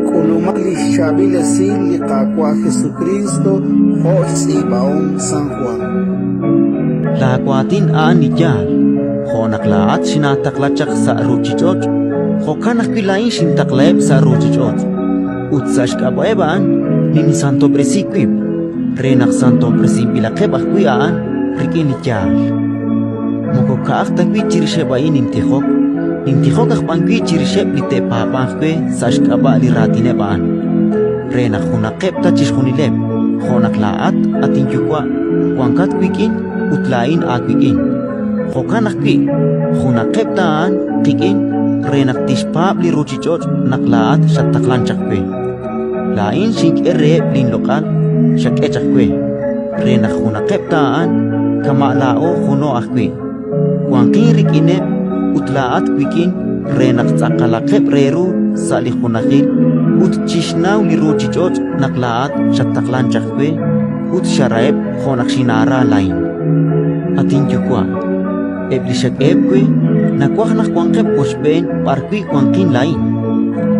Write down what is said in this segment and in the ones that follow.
Kulumalishabila sili kwa Jesucristo Jose Baon San Juan. Lakwatin anijal, honaklaat sinataklachak sa ruchichot, hokanak kilain sintakleb sa ruchichot. Utsash kabaeban, nini santo presikwib, renak santo presimpilakeb akwiaan, rikinijal. Mokokaak takwi chirishebain intihok, intihok akpangwi chirisheb lite papangkwe sash kaba liratinebaan. Renak hunakeb tachishunileb, honaklaat atinjukwa, wangkat kwikin, utlain akwikin. Hokanakwi, hunakeb taan, kikin, renak tishpab li ruchichot naklaat shataklanchakwe. Lain shink lin lokal, shak echakwe. Renak hunakeb taan, kamalao huno akwe. Wangkin rikineb, utlaat kwikin, renak tsakalakeb reru, salih hunakil, ut chishnaw li ruchichot naklaat shataklanchakwe, ut sharaeb honak shinara lain. Atin jukwa, eblishak ebkwe, nakwah nak kwangkeb posben parkwi kwangkin lain.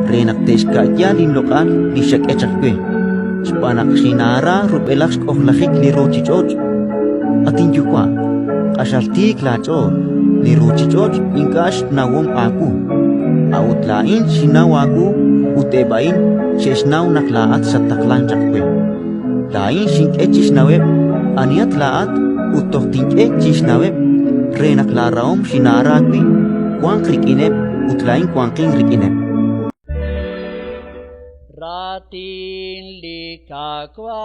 Renak teshka yalin lokal lishak echakwe. Spanak shinara rubelaks kohlakik li ruchichot. Atin jukwa, kashaltik lachot, li ruchichot inkash nawom aku. Aut lain shinaw aku, utebain sheshnaw naklaat sa taklanchakwe. Lain shink echishnaweb, aniat laat, utoh tinke chishnaweb, renak laraom shinaragwi, kwang rikineb, utlain kwangking rikineb. Ratin likakwa,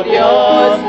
Dios